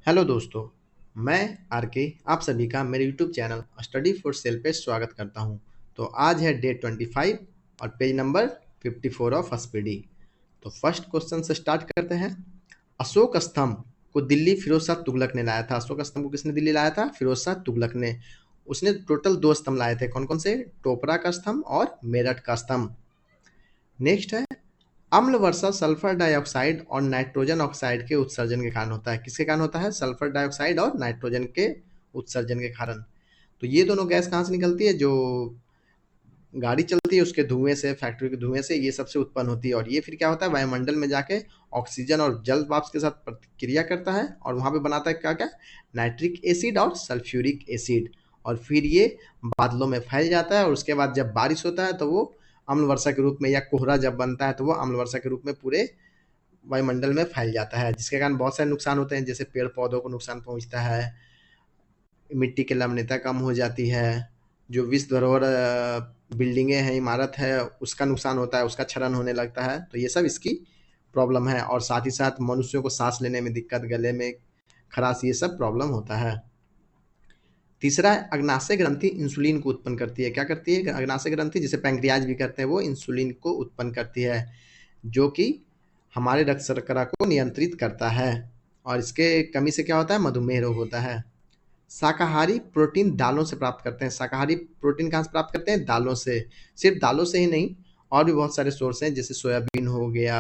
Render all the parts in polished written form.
Hello दोस्तों, मैं are के आप सभी का मेरे YouTube channel study for sale पे स्वागत करता हूं। तो आज है डे 25 और पेज नंबर 54 ऑफ एसपीडी। तो फर्स्ट क्वेश्चन से स्टार्ट करते हैं। अशोक स्तंभ को दिल्ली फिरोज शाह तुगलक ने लाया था। अशोक स्तंभ को किसने दिल्ली लाया था? फिरोज शाह तुगलक ने। उसने टोटल दो स्तंभ लाए थे। कौन कौन से? टोपरा का स्तंभ और मेरठ का स्तंभ। नेक्स्ट है, अम्ल वर्षा सल्फर डाइऑक्साइड और नाइट्रोजन ऑक्साइड के उत्सर्जन के कारण होता है। किसके कारण होता है? सल्फर डाइऑक्साइड और नाइट्रोजन के उत्सर्जन के कारण। तो ये दोनों गैस कहाँ से निकलती है? जो गाड़ी चलती है उसके धुएं से, फैक्ट्री के धुएं से, ये सबसे उत्पन्न होती है। और ये फिर क्या होता है? वायुमंडल में जाके ऑक्सीजन और जल वाष्प के साथ प्रतिक्रिया करता है और वहां पे बनाता है क्या क्या? नाइट्रिक एसिड और सल्फ्यूरिक एसिड। और फिर ये बादलों में फैल जाता है और उसके बाद जब बारिश होता है तो वो अम्ल वर्षा के रूप में, या कोहरा जब बनता है तो वो अम्ल वर्षा के रूप में पूरे वायुमंडल में फैल जाता है, जिसके कारण बहुत सारे नुकसान होते हैं। जैसे पेड़ पौधों को नुकसान पहुंचता है, मिट्टी की लवणता कम हो जाती है, जो विश्व धरोहर बिल्डिंगें हैं, इमारत है, उसका नुकसान होता है, उसका क्षरण होने लगता है। तो ये सब इसकी प्रॉब्लम है। और साथ ही साथ मनुष्यों को सांस लेने में दिक्कत, गले में खराश, ये सब प्रॉब्लम होता है। तीसरा है, अग्नाशय ग्रंथि इंसुलिन को उत्पन्न करती है। क्या करती है? अग्नाशय ग्रंथि, जिसे पैंक्रियाज भी करते हैं, वो इंसुलिन को उत्पन्न करती है, जो कि हमारे रक्त शर्करा को नियंत्रित करता है। और इसके कमी से क्या होता है? मधुमेह रोग होता है। शाकाहारी प्रोटीन दालों से प्राप्त करते हैं। शाकाहारी प्रोटीन कहाँ से प्राप्त करते हैं? दालों से। सिर्फ दालों से ही नहीं, और भी बहुत सारे सोर्स हैं, जैसे सोयाबीन हो गया,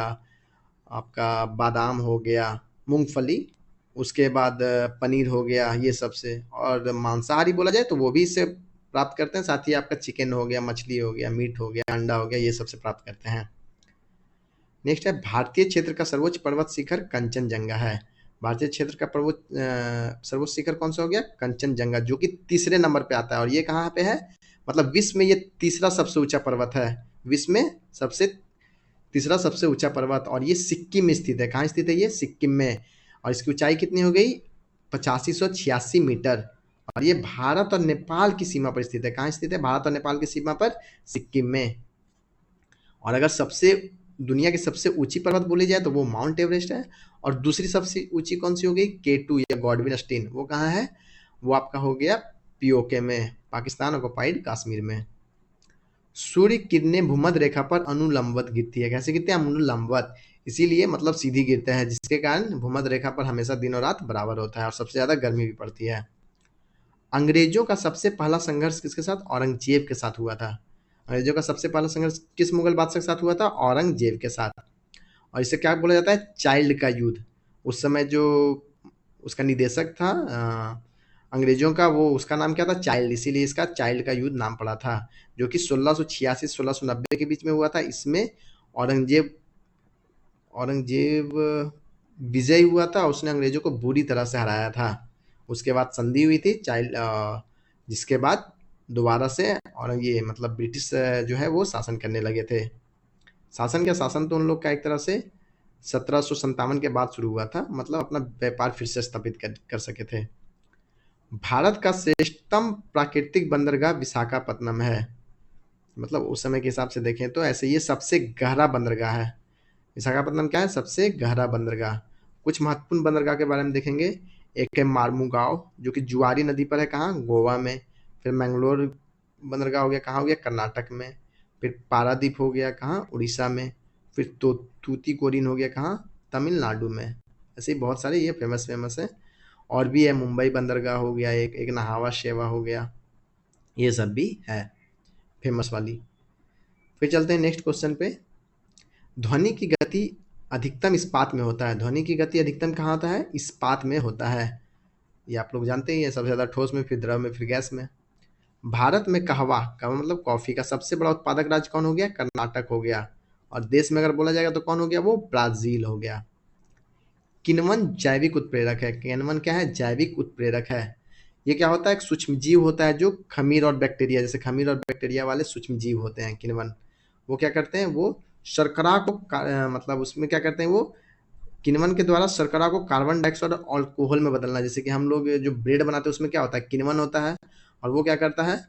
आपका बादाम हो गया, मूंगफली, उसके बाद पनीर हो गया, ये सब से। और मांसाहारी बोला जाए तो वो भी इससे प्राप्त करते हैं। साथ ही आपका चिकन हो गया, मछली हो गया, मीट हो गया, अंडा हो गया, ये सब से प्राप्त करते हैं। नेक्स्ट है, भारतीय क्षेत्र का सर्वोच्च पर्वत शिखर कंचनजंगा है। भारतीय क्षेत्र का सर्वोच्च शिखर कौन सा हो गया? कंचनजंगा, जो कि तीसरे नंबर पे आता है। और ये कहाँ पे है? मतलब विश्व में ये तीसरा सबसे ऊंचा पर्वत है। विश्व में सबसे तीसरा सबसे ऊंचा पर्वत, और ये सिक्किम में स्थित है। कहाँ स्थित है? ये सिक्किम में। और इसकी ऊंचाई कितनी हो गई? 8586 मीटर। और ये भारत और नेपाल की सीमा पर स्थित है। कहाँ स्थित है? भारत और नेपाल की सीमा पर, सिक्किम में। और अगर सबसे दुनिया की सबसे ऊंची पर्वत बोली जाए तो वो माउंट एवरेस्ट है। और दूसरी सबसे ऊंची कौन सी हो गई? K2 या गॉडविन स्टीन। वो कहाँ है? वो आपका हो गया पीओके में, पाकिस्तान ऑक्युपाइड कश्मीर में। सूर्य किरणें भूमध्य रेखा पर अनुलंबवत गिरती है। कैसे गिरती है? अनुलंबवत, इसीलिए मतलब सीधी गिरता है, जिसके कारण भूमध्य रेखा पर हमेशा दिन और रात बराबर होता है और सबसे ज्यादा गर्मी भी पड़ती है। अंग्रेजों का सबसे पहला संघर्ष किसके साथ? औरंगजेब के साथ हुआ था। अंग्रेजों का सबसे पहला संघर्ष किस मुगल बादशाह के साथ हुआ था? औरंगजेब के साथ। और इसे क्या बोला जाता है? चाइल्ड का युद्ध। उस समय जो उसका निदेशक था अंग्रेजों का, वो उसका नाम क्या था? चाइल्ड, इसीलिए इसका चाइल्ड का युद्ध नाम पड़ा था, जो कि 1686-1690 के बीच में हुआ था। इसमें औरंगजेब औरंगजेब विजयी हुआ था, उसने अंग्रेजों को बुरी तरह से हराया था। उसके बाद संधि हुई थी जिसके बाद दोबारा से और ये मतलब ब्रिटिश जो है वो शासन करने लगे थे। शासन तो उन लोग का एक तरह से 1757 के बाद शुरू हुआ था, मतलब अपना व्यापार फिर से स्थापित कर सके थे। भारत का श्रेष्ठतम प्राकृतिक बंदरगाह विशाखापत्तनम है। मतलब उस समय के हिसाब से देखें तो ऐसे ये सबसे गहरा बंदरगाह है। विशाखापत्तनम क्या है? सबसे गहरा बंदरगाह। कुछ महत्वपूर्ण बंदरगाह के बारे में देखेंगे। एक है मार्मुगांव, जो कि जुआरी नदी पर है। कहाँ? गोवा में। फिर मैंगलोर बंदरगाह हो गया, कहाँ हो गया? कर्नाटक में। फिर पारादीप हो गया, कहाँ? उड़ीसा में। फिर तो तूतीकोरिन हो गया, कहाँ? तमिलनाडु में। ऐसे ही बहुत सारे ये फेमस फेमस है। और भी है, मुंबई बंदरगाह हो गया, एक एक नहावा शेवा हो गया, ये सब भी है फेमस वाली। फिर चलते हैं नेक्स्ट क्वेश्चन पे। ध्वनि की गति अधिकतम इस्पात में होता है। ध्वनि की गति अधिकतम कहाँ होता है? इस्पात में होता है। ये आप लोग जानते ही हैं, सबसे ज़्यादा ठोस में, फिर द्रव में, फिर गैस में। भारत में कहवा मतलब कॉफ़ी का सबसे बड़ा उत्पादक राज्य कौन हो गया? कर्नाटक हो गया। और देश में अगर बोला जाएगा तो कौन हो गया? वो ब्राज़ील हो गया। किण्वन जैविक उत्प्रेरक है। किण्वन क्या है? जैविक उत्प्रेरक है। ये क्या होता है? एक सूक्ष्म जीव होता है, जो खमीर और बैक्टीरिया, जैसे खमीर और बैक्टीरिया वाले सूक्ष्म जीव होते हैं किण्वन। वो क्या करते हैं? वो शर्करा को मतलब उसमें क्या करते हैं? वो किण्वन के द्वारा शर्करा को कार्बन डाइऑक्साइड और अल्कोहल में बदलना। जैसे कि हम लोग जो ब्रेड बनाते हैं उसमें क्या होता है? किण्वन होता है, और वो क्या करता है?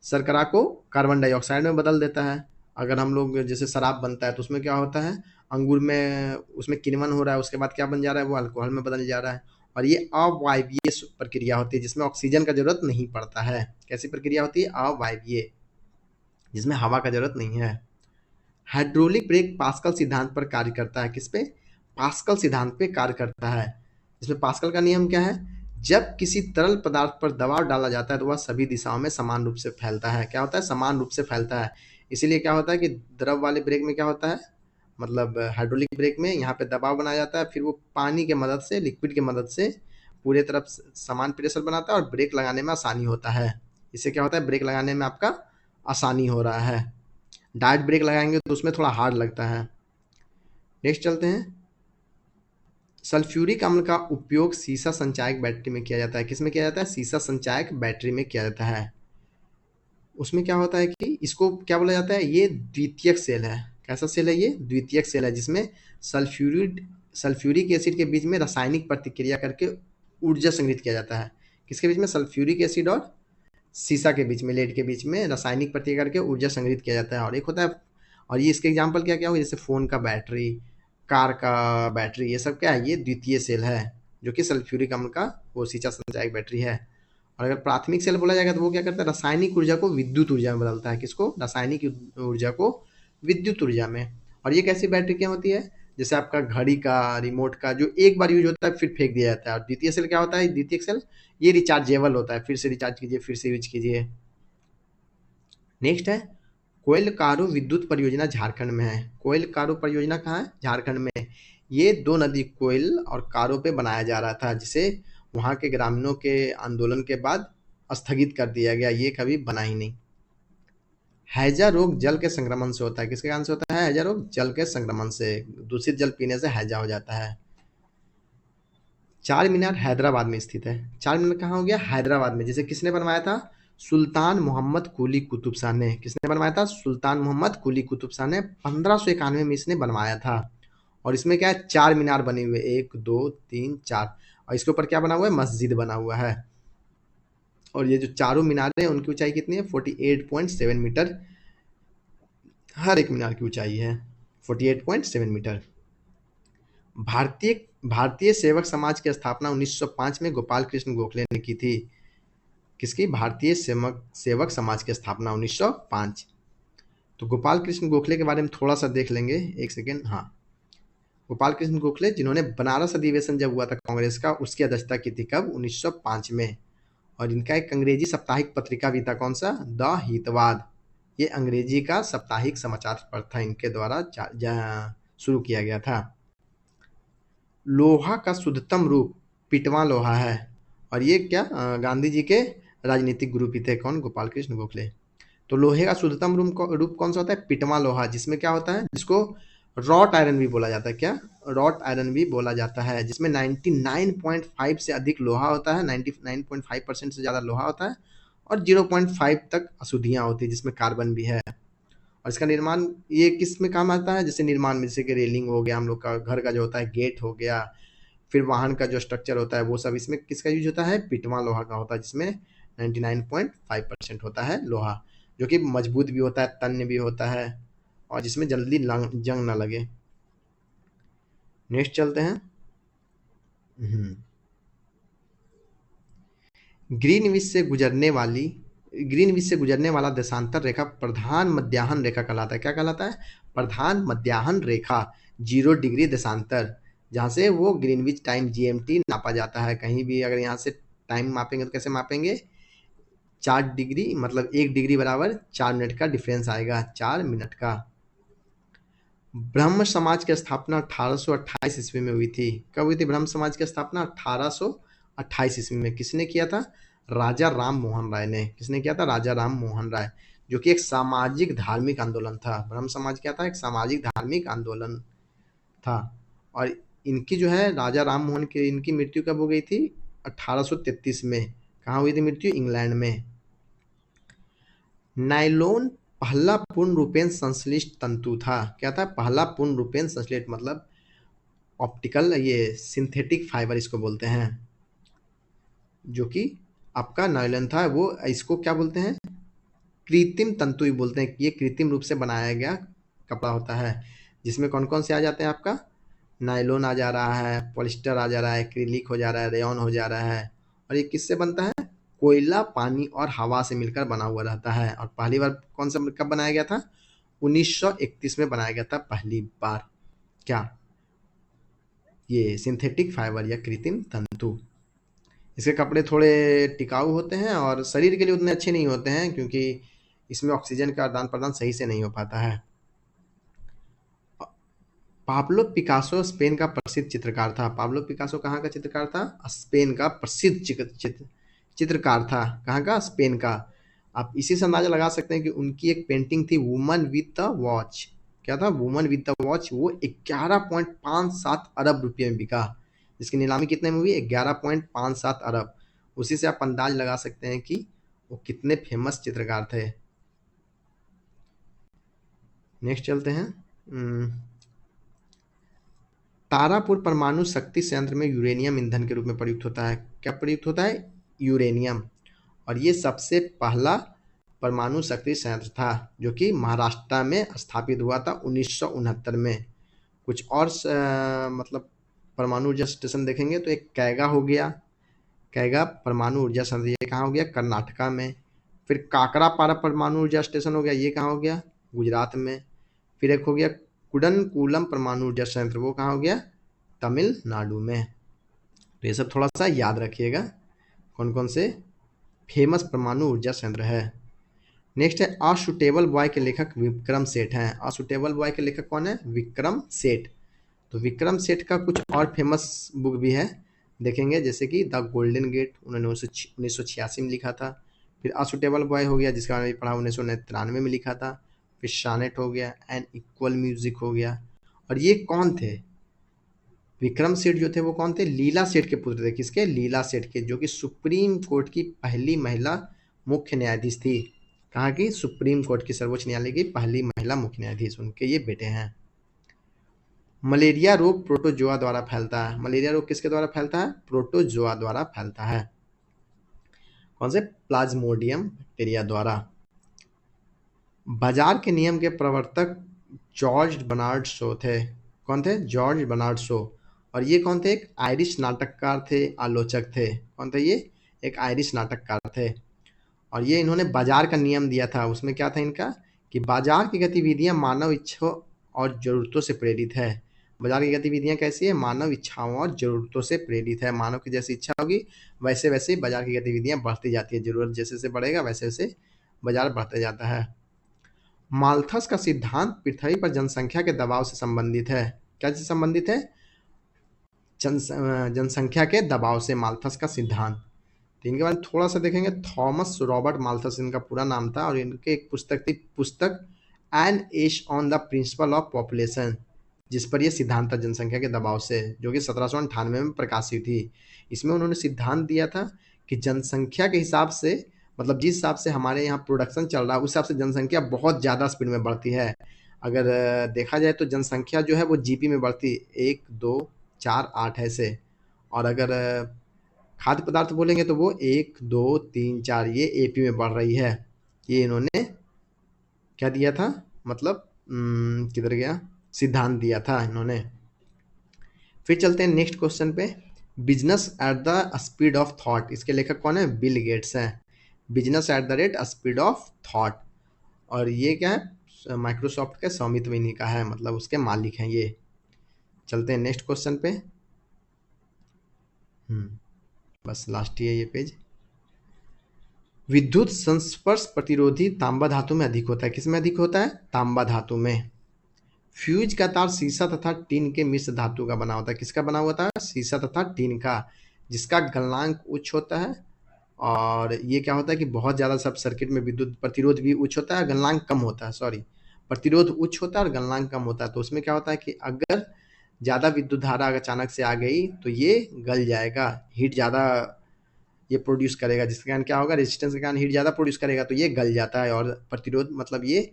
शर्करा को कार्बन डाइऑक्साइड में बदल देता है। अगर हम लोग जैसे शराब बनता है तो उसमें क्या होता है? अंगूर में उसमें किण्वन हो रहा है, उसके बाद क्या बन जा रहा है? वो अल्कोहल में बदल जा रहा है। और ये अवायवीय प्रक्रिया होती है जिसमें ऑक्सीजन का जरूरत नहीं पड़ता है। कैसी प्रक्रिया होती है? अवायवीय, जिसमें हवा का जरूरत नहीं है। हाइड्रोलिक ब्रेक पास्कल सिद्धांत पर कार्य करता है। किस पे? पास्कल सिद्धांत पे कार्य करता है। इसमें पास्कल का नियम क्या है? जब किसी तरल पदार्थ पर दबाव डाला जाता है तो वह सभी दिशाओं में समान रूप से फैलता है। क्या होता है? समान रूप से फैलता है। इसीलिए क्या होता है कि द्रव वाले ब्रेक में क्या होता है, मतलब हाइड्रोलिक ब्रेक में यहाँ पे दबाव बनाया जाता है, फिर वो पानी के मदद से, लिक्विड की मदद से पूरे तरफ समान प्रेशर बनाता है और ब्रेक लगाने में आसानी होता है। इससे क्या होता है? ब्रेक लगाने में आपका आसानी हो रहा है। डायरेक्ट ब्रेक लगाएंगे तो उसमें थोड़ा हार्ड लगता है। नेक्स्ट चलते हैं। सल्फ्यूरिक अम्ल का उपयोग सीसा संचायक बैटरी में किया जाता है। किस में किया जाता है? सीसा संचायक बैटरी में किया जाता है। उसमें क्या होता है कि इसको क्या बोला जाता है? ये द्वितीयक सेल है। कैसा सेल है? ये द्वितीयक सेल है जिसमें सल्फ्यूरिक एसिड के बीच में रासायनिक प्रतिक्रिया करके ऊर्जा संग्रहित किया जाता है। किसके बीच में? सल्फ्यूरिक एसिड और सीसा के बीच में, लेड के बीच में रासायनिक प्रतिक्रिया करके ऊर्जा संग्रहित किया जाता है। और एक होता है, और ये इसके एग्जाम्पल क्या क्या होगा? जैसे फ़ोन का बैटरी, कार का बैटरी, ये सब क्या है? ये द्वितीय सेल है जो कि सल्फ्यूरिक अम्ल का वो सीसा संचायक बैटरी है। और अगर प्राथमिक सेल बोला जाएगा तो वो क्या करता है? रासायनिक ऊर्जा को विद्युत ऊर्जा में बदलता है। किसको? रासायनिक ऊर्जा को विद्युत ऊर्जा में। और ये कैसी बैटरी क्या होती है? जैसे आपका घड़ी का, रिमोट का, जो एक बार यूज होता है फिर फेंक दिया जाता है। और द्वितीय सेल क्या होता है? द्वितीय सेल ये रिचार्जेबल होता है, फिर से रिचार्ज कीजिए, फिर से यूज कीजिए। नेक्स्ट है, कोयलकारो विद्युत परियोजना झारखंड में है। कोयलकारो परियोजना कहाँ है? झारखंड में। ये दो नदी कोयल और कारो पे बनाया जा रहा था जिसे वहाँ के ग्रामीणों के आंदोलन के बाद स्थगित कर दिया गया। ये कभी बना ही नहीं। हैजा रोग जल के संक्रमण से होता है। किसके कारण से होता है? हैजा रोग जल के संक्रमण से। दूषित जल पीने से हैजा हो जाता है। चार मीनार हैदराबाद में स्थित है। चार मीनार कहाँ हो गया? हैदराबाद में। जिसे किसने बनवाया था? सुल्तान मोहम्मद कुली कुतुब शाह ने। किसने बनवाया था? सुल्तान मोहम्मद कुली कुतुब शाह ने 1591 में इसने बनवाया था। और इसमें क्या है? चार मीनार बने हुए, 1 2 3 4। और इसके ऊपर क्या बना हुआ है? मस्जिद बना हुआ है। और ये जो चारों मीनार हैं उनकी ऊंचाई कितनी है? 48.7 मीटर। हर एक मीनार की ऊंचाई है 48.7 मीटर। भारतीय भारतीय सेवक समाज की स्थापना 1905 में गोपाल कृष्ण गोखले ने की थी। किसकी? भारतीय सेवक समाज की स्थापना 1905। तो गोपाल कृष्ण गोखले के बारे में थोड़ा सा देख लेंगे, एक सेकेंड। हाँ, गोपाल कृष्ण गोखले जिन्होंने बनारस अधिवेशन जब हुआ था कांग्रेस का, उसकी अध्यक्षता की थी। कब? 1905 में। और इनका एक अंग्रेजी साप्ताहिक पत्रिका भी था। कौन सा? द हितवाद। ये अंग्रेजी का साप्ताहिक समाचार पत्र था, इनके द्वारा शुरू किया गया था। लोहा का शुद्धतम रूप पिटवा लोहा है। और ये क्या गांधी जी के राजनीतिक गुरु भी थे। कौन? गोपाल कृष्ण गोखले। तो लोहे का शुद्धतम रूप कौन सा होता है? पिटवा लोहा, जिसमें क्या होता है? जिसको रॉट आयरन भी बोला जाता है। क्या? रॉट आयरन भी बोला जाता है, जिसमें 99.5 से अधिक लोहा होता है, 99.5% से ज़्यादा लोहा होता है। और 0.5 तक अशुद्धियाँ होती है, जिसमें कार्बन भी है। और इसका निर्माण ये किस में काम आता है? जैसे निर्माण में, जैसे कि रेलिंग हो गया, हम लोग का घर का जो होता है गेट हो गया, फिर वाहन का जो स्ट्रक्चर होता है वो सब इसमें किसका यूज होता है? पिटवा लोहा का होता है, जिसमें 99.5% होता है लोहा, जो कि मजबूत भी होता है, तन्य भी होता है, और जिसमें जल्दी जंग ना लगे। नेक्स्ट चलते हैं। ग्रीनविच से गुजरने वाला देशांतर रेखा प्रधान मध्याह्न रेखा कहलाता है। क्या कहलाता है? प्रधान मध्याह्न रेखा, 0 डिग्री देशांतर, जहाँ से वो ग्रीनविच टाइम GMT नापा जाता है। कहीं भी अगर यहाँ से टाइम मापेंगे तो कैसे मापेंगे? 4 डिग्री, मतलब 1 डिग्री बराबर 4 मिनट का डिफरेंस आएगा, 4 मिनट का। ब्रह्म समाज की स्थापना 1828 ईस्वी में हुई थी। कब हुई थी ब्रह्म समाज की स्थापना? 1828 ईस्वी में। किसने किया था? राजा राम मोहन राय ने। किसने किया था? राजा राम मोहन राय, जो कि एक सामाजिक धार्मिक आंदोलन था। ब्रह्म समाज क्या था? एक सामाजिक धार्मिक आंदोलन था। और इनकी जो है राजा राम मोहन की, इनकी मृत्यु कब हो गई थी? 1833 में। कहाँ हुई थी मृत्यु? इंग्लैंड में। नायलॉन पहला पूर्ण रूपेण संश्लिष्ट तंतु था। क्या था? पहला पूर्ण रूपेण संश्लिष्ट, मतलब ऑप्टिकल, ये सिंथेटिक फाइबर इसको बोलते हैं, जो कि आपका नायलॉन था। वो इसको क्या बोलते हैं? कृत्रिम तंतु ही बोलते हैं। ये कृत्रिम रूप से बनाया गया कपड़ा होता है, जिसमें कौन कौन से आ जाते हैं? आपका नायलॉन आ जा रहा है, पॉलिस्टर आ जा रहा है, एक्रिलिक हो जा रहा है, रेयॉन हो जा रहा है। और ये किससे बनता है? कोयला, पानी और हवा से मिलकर बना हुआ रहता है। और पहली बार कौन सा कब बनाया गया था? 1931 में बनाया गया था पहली बार। क्या? ये सिंथेटिक फाइबर या कृत्रिम तंतु। इसके कपड़े थोड़े टिकाऊ होते हैं और शरीर के लिए उतने अच्छे नहीं होते हैं, क्योंकि इसमें ऑक्सीजन का आदान प्रदान सही से नहीं हो पाता है। पाब्लो पिकासो स्पेन का प्रसिद्ध चित्रकार था। पाब्लो पिकासो कहाँ का चित्रकार था? स्पेन का प्रसिद्ध चित्रकार था। कहाँ का? स्पेन का। आप इसी से अंदाजा लगा सकते हैं कि उनकी एक पेंटिंग थी वुमन विद द वॉच। क्या था? Woman with the watch. वो 11.57 अरब रुपये में बिका, जिसकी नीलामी कितने में हुई? 11.57 अरब। उसी से आप अंदाज लगा सकते हैं कि वो कितने फेमस चित्रकार थे। नेक्स्ट चलते हैं। तारापुर परमाणु शक्ति संयंत्र में यूरेनियम ईंधन के रूप में प्रयुक्त होता है। क्या प्रयुक्त होता है? यूरेनियम। और ये सबसे पहला परमाणु शक्ति संयंत्र था जो कि महाराष्ट्र में स्थापित हुआ था 1969 में। कुछ और मतलब परमाणु ऊर्जा स्टेशन देखेंगे तो एक कैगा हो गया। कैगा परमाणु ऊर्जा संयंत्र, ये कहाँ हो गया? कर्नाटका में। फिर काकरापारा परमाणु ऊर्जा स्टेशन हो गया, ये कहाँ हो गया? गुजरात में। फिर एक हो गया कुडनकुलम परमाणु ऊर्जा संयंत्र, वो कहाँ हो गया? तमिलनाडु में। तो ये सब थोड़ा सा याद रखिएगा, कौन कौन से फेमस परमाणु ऊर्जा संयंत्र है। नेक्स्ट है अ सुटेबल बॉय के लेखक विक्रम सेठ हैं। अ सुटेबल बॉय के लेखक कौन है? विक्रम सेठ। तो विक्रम सेठ का कुछ और फेमस बुक भी है, देखेंगे, जैसे कि द गोल्डन गेट, उन्होंने 1986 में लिखा था। फिर अ सुटेबल बॉय हो गया, जिसका मैंने पढ़ा 1993 में लिखा था। फिर शानेट हो गया, एंड इक्वल म्यूजिक हो गया। और ये कौन थे? विक्रम सेठ जो थे वो कौन थे? लीला सेठ के पुत्र थे। किसके? लीला सेठ के, जो कि सुप्रीम कोर्ट की पहली महिला मुख्य न्यायाधीश थी। कहाँ की? सुप्रीम कोर्ट की, सर्वोच्च न्यायालय की पहली महिला मुख्य न्यायाधीश, उनके ये बेटे हैं। मलेरिया रोग प्रोटोजोआ द्वारा फैलता है। मलेरिया रोग किसके द्वारा फैलता है? प्रोटोजोआ द्वारा फैलता है। कौन से? प्लाज्मोडियम बैक्टीरिया द्वारा। बाजार के नियम के प्रवर्तक जॉर्ज बर्नार्ड शो थे। कौन थे? George Bernard Shaw. और ये कौन थे? एक आयरिश नाटककार थे, आलोचक थे। कौन थे ये? एक आयरिश नाटककार थे। और ये इन्होंने बाजार का नियम दिया था। उसमें क्या था इनका? कि बाजार की गतिविधियां मानव इच्छाओं और जरूरतों से प्रेरित है। बाजार की गतिविधियां कैसी है? मानव इच्छाओं और जरूरतों से प्रेरित है। मानव की जैसी इच्छा होगी वैसे वैसे बाजार की गतिविधियां बढ़ती जाती है। जरूरत जैसे जैसे बढ़ेगा वैसे वैसे बाजार बढ़ते जाता है। माल्थस का सिद्धांत पृथ्वी पर जनसंख्या के दबाव से संबंधित है। क्या से संबंधित है? जनसंख्या के दबाव से, माल्थस का सिद्धांत। तो इनके बारे में थोड़ा सा देखेंगे। थॉमस रॉबर्ट माल्थस इनका पूरा नाम था, और इनके एक पुस्तक थी, पुस्तक an essay on the principle of population, जिस पर यह सिद्धांत था जनसंख्या के दबाव से, जो कि 1798 में प्रकाशित थी। इसमें उन्होंने सिद्धांत दिया था कि जनसंख्या के हिसाब से, मतलब जिस हिसाब से हमारे यहाँ प्रोडक्शन चल रहा है उस हिसाब से जनसंख्या बहुत ज़्यादा स्पीड में बढ़ती है। अगर देखा जाए तो जनसंख्या जो है वो जीपी में बढ़ती, 1 2 4 8 ऐसे। और अगर खाद्य पदार्थ बोलेंगे तो वो 1 2 3 4 ये एपी में बढ़ रही है। ये इन्होंने क्या दिया था? मतलब किधर गया? सिद्धांत दिया था इन्होंने। फिर चलते हैं नेक्स्ट क्वेश्चन पे। Business at the speed of thought, इसके लेखक कौन है? बिल गेट्स हैं। Business at the rate speed of thought. और ये क्या है? माइक्रोसॉफ्ट के स्वामित्व इन्हीं का है, मतलब उसके मालिक हैं ये। चलते हैं नेक्स्ट क्वेश्चन पे। बस लास्ट ही है ये पेज। विद्युत संस्पर्श प्रतिरोधी तांबा धातु में अधिक होता है। किस में अधिक होता है? तांबा धातु में। फ्यूज का तार शीशा तथा टीन के मिश्र धातु का बना होता है। किसका बना होता है? शीशा तथा टीन का, जिसका गलनांक उच्च होता है। और ये क्या होता है कि बहुत ज़्यादा सब सर्किट में विद्युत प्रतिरोध भी उच्च होता है, गलनांक कम होता है। सॉरी, प्रतिरोध उच्च होता है और गलनांक कम होता है। तो उसमें क्या होता है कि अगर ज़्यादा विद्युत धारा अगर अचानक से आ गई तो ये गल जाएगा, हीट ज़्यादा ये प्रोड्यूस करेगा, जिसके कारण क्या होगा? रेजिस्टेंस के कारण हीट ज़्यादा प्रोड्यूस करेगा, तो ये गल जाता है। और प्रतिरोध मतलब ये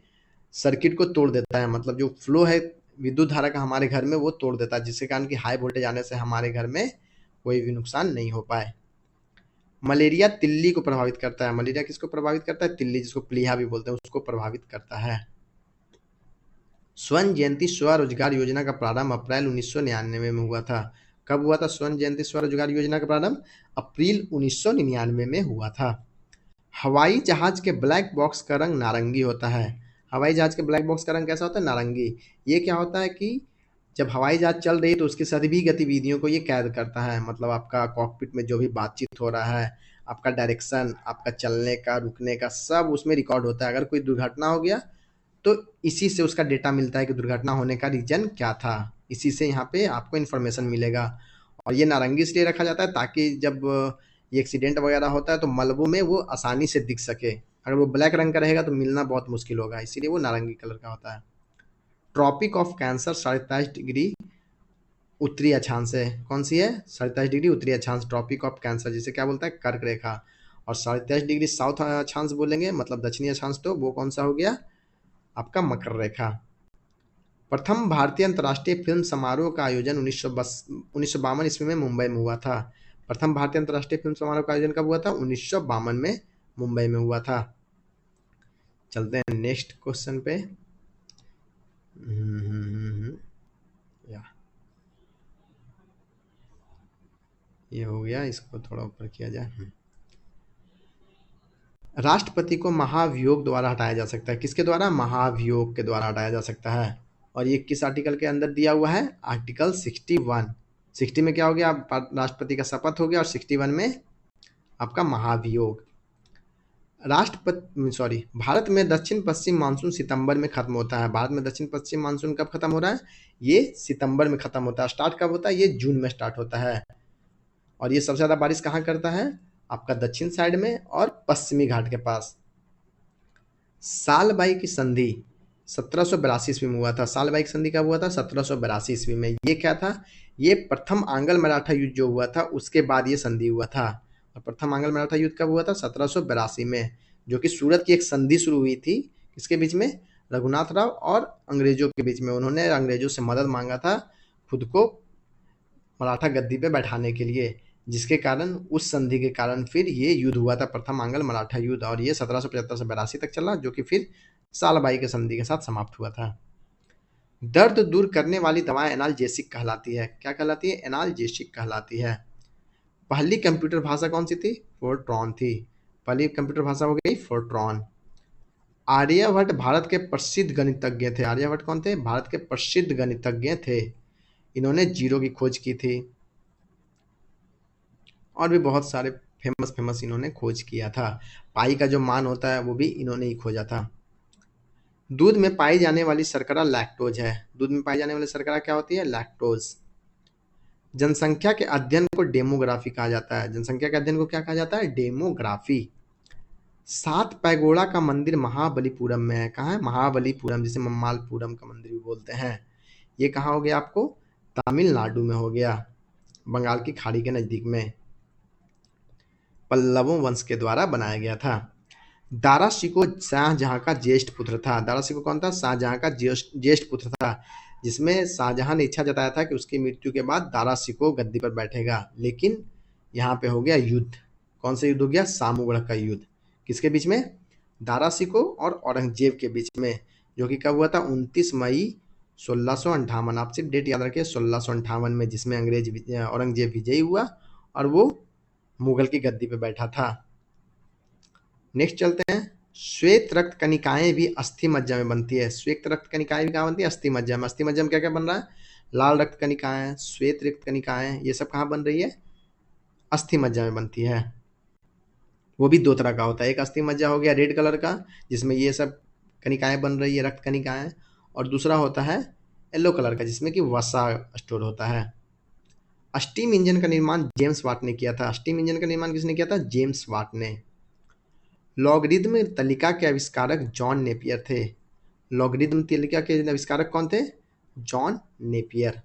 सर्किट को तोड़ देता है, मतलब जो फ्लो है विद्युत धारा का हमारे घर में वो तोड़ देता है, जिसके कारण कि हाई वोल्टेज आने से हमारे घर में कोई भी नुकसान नहीं हो पाए। मलेरिया तिल्ली को प्रभावित करता है। मलेरिया किसको प्रभावित करता है? तिल्ली, जिसको प्लीहा भी बोलते हैं, उसको प्रभावित करता है। स्वर्ण जयंती स्वरोजगार योजना का प्रारंभ अप्रैल 1999 में हुआ था। कब हुआ था स्वर्ण जयंती स्वरोजगार योजना का प्रारंभ? अप्रैल 1999 में हुआ था। हवाई जहाज के ब्लैक बॉक्स का रंग नारंगी होता है। हवाई जहाज के ब्लैक बॉक्स का रंग कैसा होता है? नारंगी। ये क्या होता है कि जब हवाई जहाज चल रही है तो उसकी सभी गतिविधियों को ये कैद करता है, मतलब आपका कॉकपिट में जो भी बातचीत हो रहा है, आपका डायरेक्शन, आपका चलने का, रुकने का, सब उसमें रिकॉर्ड होता है। अगर कोई दुर्घटना हो गया तो इसी से उसका डेटा मिलता है कि दुर्घटना होने का रीजन क्या था। इसी से यहाँ पे आपको इन्फॉर्मेशन मिलेगा। और ये नारंगी इसलिए रखा जाता है ताकि जब ये एक्सीडेंट वगैरह होता है तो मलबों में वो आसानी से दिख सके। अगर वो ब्लैक रंग का रहेगा तो मिलना बहुत मुश्किल होगा, इसीलिए वो नारंगी कलर का होता है। ट्रॉपिक ऑफ कैंसर 27.5 डिग्री उत्तरी अक्षांश है। कौन सी है? 27.5 डिग्री उत्तरी अक्षांश, ट्रॉपिक ऑफ कैंसर, जिसे क्या बोलता है? कर्क रेखा। और 27.5 डिग्री साउथ अक्षांश बोलेंगे, मतलब दक्षिणी अक्षांश, तो वो कौन सा हो गया? आपका मकर रेखा। प्रथम भारतीय अंतर्राष्ट्रीय फिल्म समारोह का आयोजन 1952 ईस्वी में मुंबई में हुआ था। प्रथम भारतीय अंतर्राष्ट्रीय फिल्म समारोह का आयोजन कब हुआ था? 1952 में मुंबई में हुआ था। चलते हैं नेक्स्ट क्वेश्चन पे। या ये हो गया, इसको थोड़ा ऊपर किया जाए। राष्ट्रपति को महाभियोग द्वारा हटाया जा सकता है। किसके द्वारा? महाभियोग के द्वारा हटाया जा सकता है। और ये किस आर्टिकल के अंदर दिया हुआ है? आर्टिकल 61। 60 में क्या हो गया? राष्ट्रपति का शपथ हो गया, और 61 में आपका महाभियोग। भारत में दक्षिण पश्चिम मानसून सितंबर में खत्म होता है। भारत में दक्षिण पश्चिम मानसून कब खत्म हो रहा है? ये सितंबर में खत्म होता है। स्टार्ट कब होता है? ये जून में स्टार्ट होता है। और ये सबसे ज्यादा बारिश कहाँ करता है? आपका दक्षिण साइड में और पश्चिमी घाट के पास। सालबाई की संधि 1782 ईस्वी में हुआ था। सालबाई की संधि कब हुआ था? 1782 ईस्वी में। ये क्या था? ये प्रथम आंग्ल मराठा युद्ध जो हुआ था उसके बाद ये संधि हुआ था। और प्रथम आंग्ल मराठा युद्ध कब हुआ था? 1782 में, जो कि सूरत की एक संधि शुरू हुई थी। किसके बीच में? रघुनाथ राव और अंग्रेजों के बीच में। उन्होंने अंग्रेजों से मदद मांगा था खुद को मराठा गद्दी पे बैठाने के लिए, जिसके कारण उस संधि के कारण फिर ये युद्ध हुआ था, प्रथम आंग्ल मराठा युद्ध। और ये 1775 से 82 तक चला, जो कि फिर सालबाई के संधि के साथ समाप्त हुआ था। दर्द दूर करने वाली दवाएं एनाल्जेसिक कहलाती है। क्या कहलाती है? एनाल्जेसिक कहलाती है। पहली कंप्यूटर भाषा कौन सी थी? फोर्ट्रॉन थी। पहली कंप्यूटर भाषा हो गई फोर्ट्रॉन। आर्यभट्ट भारत के प्रसिद्ध गणितज्ञ थे। आर्यभट्ट कौन थे? भारत के प्रसिद्ध गणितज्ञ थे। इन्होंने जीरो की खोज की थी, और भी बहुत सारे फेमस फेमस इन्होंने खोज किया था। पाई का जो मान होता है वो भी इन्होंने ही खोजा था। दूध में पाई जाने वाली शर्करा लैक्टोज है। दूध में पाई जाने वाली शर्करा क्या होती है? लैक्टोज। जनसंख्या के अध्ययन को डेमोग्राफी कहा जाता है। जनसंख्या के अध्ययन को क्या कहा जाता है? डेमोग्राफी। सात पैगोड़ा का मंदिर महाबलीपुरम में है। कहाँ है? महाबलीपुरम, जिसे मम्मालपुरम का मंदिर भी बोलते हैं। ये कहाँ हो गया? आपको तमिलनाडु में हो गया, बंगाल की खाड़ी के नजदीक में। पल्लवों वंश के द्वारा बनाया गया था। दारा शिकोह शाहजहां का ज्येष्ठ पुत्र था। दारा शिकोह कौन था? शाहजहां का ज्येष्ठ पुत्र था, जिसमें शाहजहां ने इच्छा जताया था कि उसकी मृत्यु के बाद दारा शिकोह गद्दी पर बैठेगा। लेकिन यहाँ पे हो गया युद्ध। कौन सा युद्ध हो गया? सामूगढ़ का युद्ध। किसके बीच में? दारा शिकोह और औरंगजेब के बीच में, जो कि कब हुआ था? 29 मई 1658। आप सिर्फ डेट याद रखिए, 1658 में, जिसमें औरंगजेब विजयी हुआ और वो मुगल की गद्दी पे बैठा था। नेक्स्ट चलते हैं। श्वेत रक्त कनिकाएं भी अस्थि मज्जा में बनती है। श्वेत रक्त कनिकाएं भी कहाँ बनती है? अस्थि मज्जा में। अस्थि मज्जा में क्या क्या बन रहा है? लाल रक्त कनिकाएं, श्वेत रक्त कनिकाएं, ये सब कहाँ बन रही है? अस्थि मज्जा में बनती है। वो भी दो तरह का होता है। एक अस्थि मज्जा हो गया रेड कलर का, जिसमें ये सब कनिकाएं बन रही है, रक्त कनिकाएं। और दूसरा होता है येलो कलर का, जिसमें कि वसा स्टोर होता है। स्टीम इंजन का निर्माण जेम्स वाट ने किया था। स्टीम इंजन का निर्माण किसने किया था? जेम्स वाट ने। लॉगरिदम तालिका के आविष्कारक जॉन नेपियर थे। लॉगरिदम तालिका के आविष्कारक कौन थे? John Napier.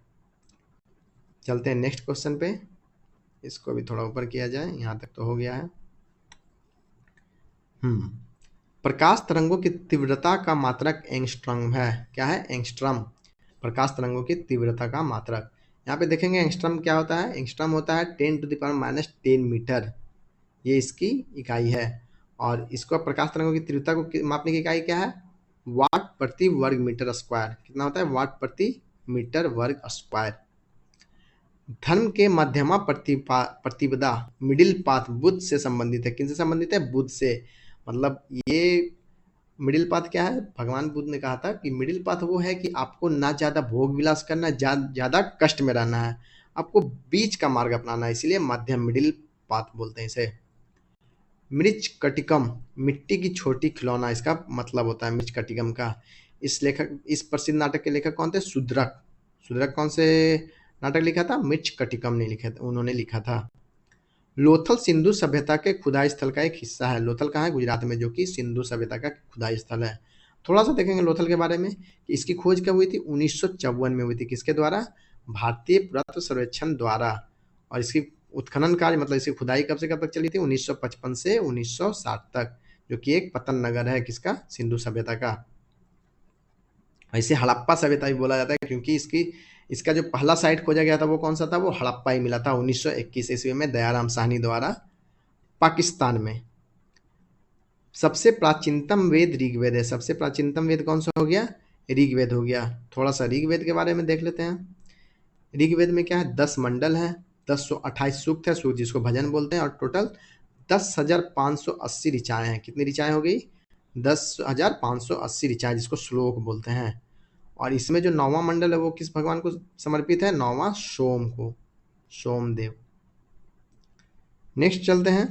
चलते हैं नेक्स्ट क्वेश्चन पे। इसको भी थोड़ा ऊपर किया जाए, यहाँ तक तो हो गया है। प्रकाश तरंगों की तीव्रता का मात्रक एंगस्ट्रम है। क्या है? एंगस्ट्रम। प्रकाश तरंगों की तीव्रता का मात्रक। यहाँ पे देखेंगे एंगस्ट्रम क्या होता है? एंगस्ट्रम होता है 10⁻⁻10 मीटर, ये इसकी इकाई है। और इसको प्रकाश तरंगों की तीव्रता को मापने की इकाई क्या है? वाट प्रति वर्ग मीटर स्क्वायर। कितना होता है? वाट प्रति मीटर वर्ग स्क्वायर। धर्म के मध्यमा प्रतिपदा मिडिल पाथ बुद्ध से संबंधित है। किनसे संबंधित है? बुद्ध से। मतलब ये मिडिल पाथ क्या है? भगवान बुद्ध ने कहा था कि मिडिल पाथ वो है कि आपको ना ज़्यादा भोग विलास करना, ज़्यादा कष्ट में रहना है, आपको बीच का मार्ग अपनाना है, इसलिए मध्यम मिडिल पाथ बोलते हैं इसे। मृच कटिकम, मिट्टी की छोटी खिलौना, इसका मतलब होता है मृच कटिकम का। इस प्रसिद्ध नाटक के लेखक कौन थे? शुद्रक। शुद्रक कौन से नाटक लिखा था? मृच कटिकम ने लिखा था, उन्होंने लिखा था। लोथल सिंधु सभ्यता के खुदाई स्थल का एक हिस्सा है। लोथल कहाँ है? गुजरात में, जो कि सिंधु सभ्यता का खुदाई स्थल है। थोड़ा सा देखेंगे लोथल के बारे में कि इसकी खोज कब हुई थी? 1954 में हुई थी। किसके द्वारा? भारतीय पुरातत्व सर्वेक्षण द्वारा। और इसकी उत्खनन कार्य, मतलब इसकी खुदाई कब से कब तक चली थी? 1955 से 1960 तक, जो कि एक पतन नगर है किसका? सिंधु सभ्यता का। इसे हड़प्पा सभ्यता भी बोला जाता है, क्योंकि इसका जो पहला साइट खोजा गया था वो कौन सा था? वो हड़प्पा ही मिला था 1921 ईस्वी में दयाराम साहनी द्वारा, पाकिस्तान में। सबसे प्राचीनतम वेद ऋग्वेद है। सबसे प्राचीनतम वेद कौन सा हो गया? ऋग्वेद हो गया। थोड़ा सा ऋग्वेद के बारे में देख लेते हैं। ऋग्वेद में क्या है? 10 मंडल है, 1028 सूक्त है, सूक्त जिसको भजन बोलते हैं, और टोटल 10,580 ऋचाएं हैं। कितनी ऋचाएं हो गई? 10,580 ऋचाएं, जिसको श्लोक बोलते हैं। और इसमें जो 9वां मंडल है वो किस भगवान को समर्पित है? 9वां सोम को, सोमदेव। नेक्स्ट चलते हैं।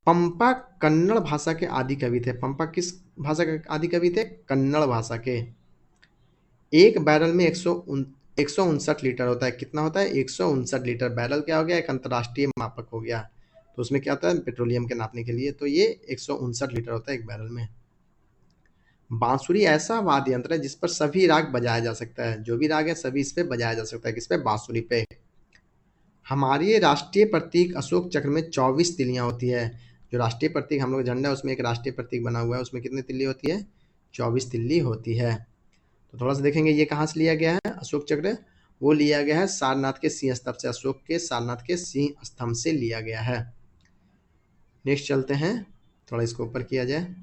पंपा कन्नड़ भाषा के आदि कवि थे। पंपा किस भाषा के आदि कवि थे? कन्नड़ भाषा के। एक बैरल में 159 लीटर होता है। कितना होता है? 159 लीटर। बैरल क्या हो गया? एक अंतर्राष्ट्रीय मापक हो गया। तो उसमें क्या होता है? पेट्रोलियम के नापने के लिए। तो ये 159 लीटर होता है एक बैरल में। बांसुरी ऐसा वाद्य यंत्र है जिस पर सभी राग बजाया जा सकता है। जो भी राग है सभी इस पे बजाया जा सकता है। किस पे? बांसुरी पे। हमारे राष्ट्रीय प्रतीक अशोक चक्र में 24 तिल्लियां होती है। जो राष्ट्रीय प्रतीक हम लोग झंडा है उसमें एक राष्ट्रीय प्रतीक बना हुआ है, उसमें कितनी तिल्ली होती है? 24 तिल्ली होती है। तो थोड़ा सा देखेंगे ये कहाँ से लिया गया है अशोक चक्र? वो लिया गया है सारनाथ के सिंह स्तंभ से। अशोक के सारनाथ के सिंह स्तंभ से लिया गया है। नेक्स्ट चलते हैं। थोड़ा इसको ऊपर किया जाए।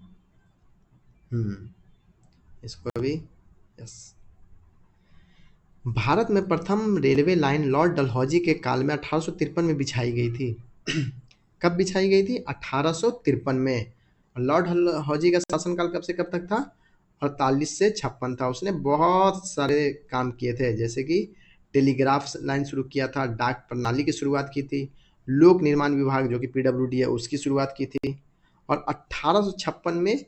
इसको भी, यस। भारत में प्रथम रेलवे लाइन लॉर्ड डलहौजी के काल में 1853 में बिछाई गई थी। कब बिछाई गई थी? 1853 में। लॉर्ड डलहौजी का शासनकाल कब से कब तक था? 48 से 56 था। उसने बहुत सारे काम किए थे, जैसे कि टेलीग्राफ लाइन शुरू किया था, डाक प्रणाली की शुरुआत की थी, लोक निर्माण विभाग जो कि पीडब्ल्यूडी है उसकी शुरुआत की थी। और 1856 में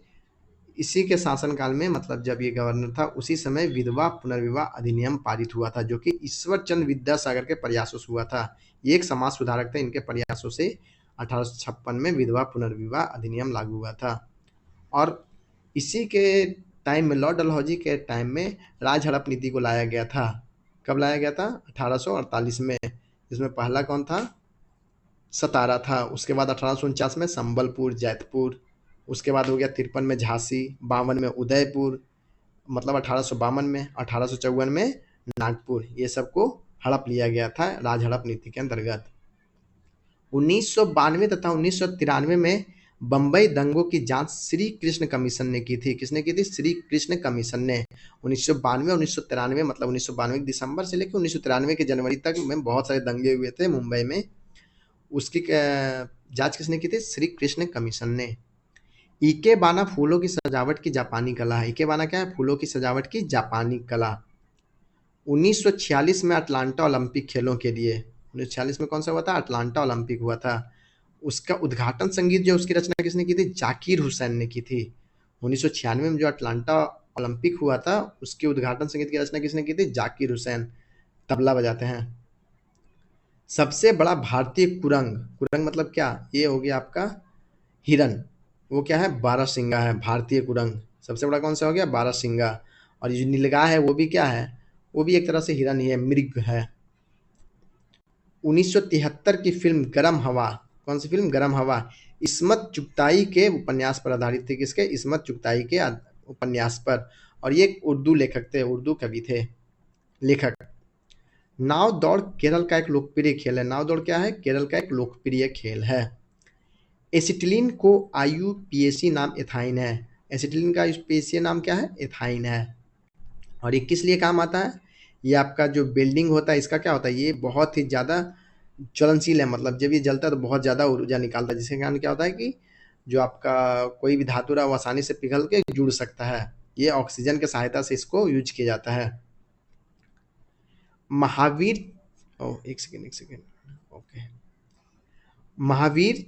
इसी के शासनकाल में, मतलब जब ये गवर्नर था उसी समय विधवा पुनर्विवाह अधिनियम पारित हुआ था, जो कि ईश्वर चंद्र विद्यासागर के प्रयासों से हुआ था। ये एक समाज सुधारक थे, इनके प्रयासों से 1856 में विधवा पुनर्विवाह अधिनियम लागू हुआ था। और इसी के टाइम में, लॉर्ड डलहौजी के टाइम में राज हड़प नीति को लाया गया था। कब लाया गया था? 1848 में। जिसमें पहला कौन था? सतारा था। उसके बाद 1849 में संबलपुर, जैतपुर। उसके बाद हो गया 53 में झांसी, 52 में उदयपुर, मतलब 1852 में, 1854 में नागपुर। ये सबको हड़प लिया गया था राज हड़प नीति के अंतर्गत। 1992 तथा 1993 में बम्बई दंगों की जांच श्री कृष्ण कमीशन ने की थी। किसने की थी? श्री कृष्ण कमीशन ने। 1992 और 1993, मतलब 1992 दिसंबर से लेकर 1993 के जनवरी तक में बहुत सारे दंगे हुए थे मुंबई में। उसकी जांच किसने की थी? श्री कृष्ण कमीशन ने। इकेबाना फूलों की सजावट की जापानी कला है। इकेबाना क्या है? फूलों की सजावट की जापानी कला। 1946 में अटलांटा ओलंपिक खेलों के लिए, 1946 में कौन सा हुआ था? अटलांटा ओलंपिक हुआ था। उसका उद्घाटन संगीत जो उसकी रचना किसने की थी? जाकिर हुसैन ने की थी। 1996 में जो अटलांटा ओलंपिक हुआ था उसके उद्घाटन संगीत की रचना किसने की थी? जाकिर हुसैन, तबला बजाते हैं। सबसे बड़ा भारतीय कुरंग, कुरंग मतलब क्या? ये हो गया आपका हिरन। वो क्या है? बारहसिंगा है। भारतीय कुरंग सबसे बड़ा कौन सा हो गया? बारहसिंगा। और ये जो नीलगाय है वो भी क्या है? वो भी एक तरह से हिरन ही है, मृग है। 1973 की फिल्म गरम हवा, कौन सी फिल्म? गरम हवा, इस्मत चुगताई के उपन्यास पर आधारित थी। किसके? इस्मत चुगताई के उपन्यास पर। और ये एक उर्दू लेखक थे, उर्दू कवि थे, लेखक। नाव दौड़ केरल का एक लोकप्रिय खेल है। नाव दौड़ क्या है? केरल का एक लोकप्रिय खेल है। एसिटिलीन को आईयूपीएसी नाम एथाइन है। एसिटिलीन का स्पेशल नाम क्या है? एथाइन है। और ये किस लिए काम आता है? ये आपका जो बिल्डिंग होता है इसका क्या होता है, ये बहुत ही ज़्यादा ज्वलनशील है, मतलब जब ये जलता है तो बहुत ज़्यादा ऊर्जा निकालता है, जिसके कारण क्या होता है कि जो आपका कोई भी धातु है वो आसानी से पिघल के जुड़ सकता है। ये ऑक्सीजन की सहायता से इसको यूज किया जाता है। महावीर, ओ एक सेकेंड एक सेकेंड, ओके, महावीर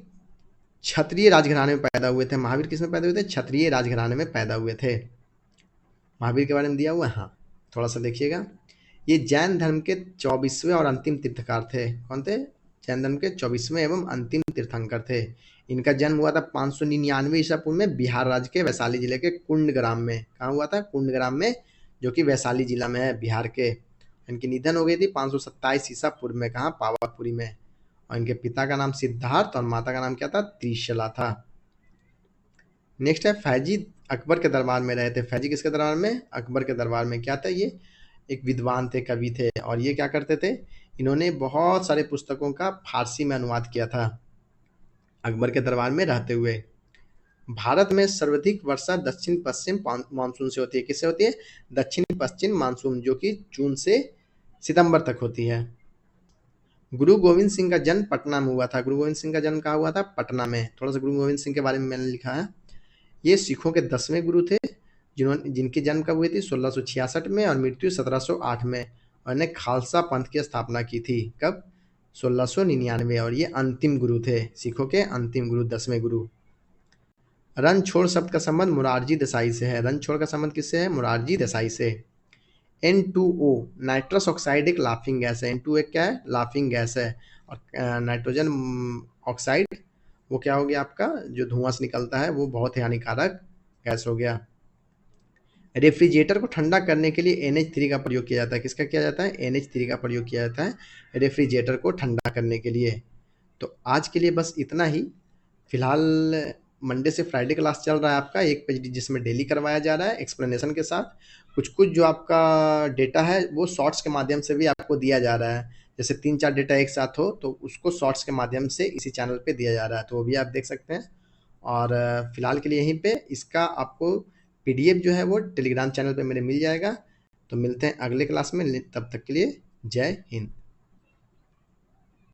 क्षत्रिय राजघराने में पैदा हुए थे। महावीर किस में पैदा हुए थे? क्षत्रिय राजघराने में पैदा हुए थे। महावीर के बारे में दिया हुआ है, हाँ, थोड़ा सा देखिएगा। ये जैन धर्म के 24वें और अंतिम तीर्थंकर थे। कौन थे? जैन धर्म के 24वें एवं अंतिम तीर्थंकर थे। इनका जन्म हुआ था 599 ईसा पूर्व में बिहार राज्य के वैशाली जिले के कुंड ग्राम में। कहाँ हुआ था? कुंड ग्राम में, जो कि वैशाली जिला में है, बिहार के। इनकी निधन हो गई थी 527 ईसा पूर्व में। कहाँ? पावापुरी में। और इनके पिता का नाम सिद्धार्थ और माता का नाम क्या था? त्रिशला था। नेक्स्ट है फैजी अकबर के दरबार में रहे थे। फैजी किसके दरबार में? अकबर के दरबार में। क्या था ये? एक विद्वान थे, कवि थे, और ये क्या करते थे? इन्होंने बहुत सारे पुस्तकों का फारसी में अनुवाद किया था अकबर के दरबार में रहते हुए। भारत में सर्वाधिक वर्षा दक्षिण पश्चिम मानसून से होती है। किससे होती है? दक्षिण पश्चिम मानसून, जो कि जून से सितंबर तक होती है। गुरु गोविंद सिंह का जन्म पटना में हुआ था। गुरु गोविंद सिंह का जन्म कहाँ हुआ था? पटना में। थोड़ा सा गुरु गोविंद सिंह के बारे में मैंने लिखा है। ये सिखों के 10वें गुरु थे, जिनकी जन्म कब हुई थी? 1666 में, और मृत्यु 1708 में। और इन्हें खालसा पंथ की स्थापना की थी। कब? 1699। और ये अंतिम गुरु थे, सिखों के अंतिम गुरु, 10वें गुरु। रणछोड़ शब्द का संबंध मुरारजी देसाई से है। रणछोड़ का संबंध किससे है? मुरारजी देसाई से। N2O, नाइट्रस ऑक्साइड एक लाफिंग गैस है। N2O एक क्या है? लाफिंग गैस है। और नाइट्रोजन ऑक्साइड वो क्या हो गया आपका? जो धुआं से निकलता है वो बहुत ही हानिकारक गैस हो गया। रेफ्रिजरेटर को ठंडा करने के लिए NH3 का प्रयोग किया जाता है। किसका किया जाता है? NH3 का प्रयोग किया जाता है रेफ्रिजरेटर को ठंडा करने के लिए। तो आज के लिए बस इतना ही। फिलहाल मंडे से फ्राइडे क्लास चल रहा है आपका, एक पेज जिसमें डेली करवाया जा रहा है एक्सप्लेनेशन के साथ। कुछ कुछ जो आपका डेटा है वो शॉर्ट्स के माध्यम से भी आपको दिया जा रहा है। जैसे 3-4 डेटा एक साथ हो तो उसको शॉर्ट्स के माध्यम से इसी चैनल पे दिया जा रहा है, तो वो भी आप देख सकते हैं। और फिलहाल के लिए यहीं पे इसका आपको PDF जो है वो टेलीग्राम चैनल पे मेरे मिल जाएगा। तो मिलते हैं अगले क्लास में, तब तक के लिए जय हिंद।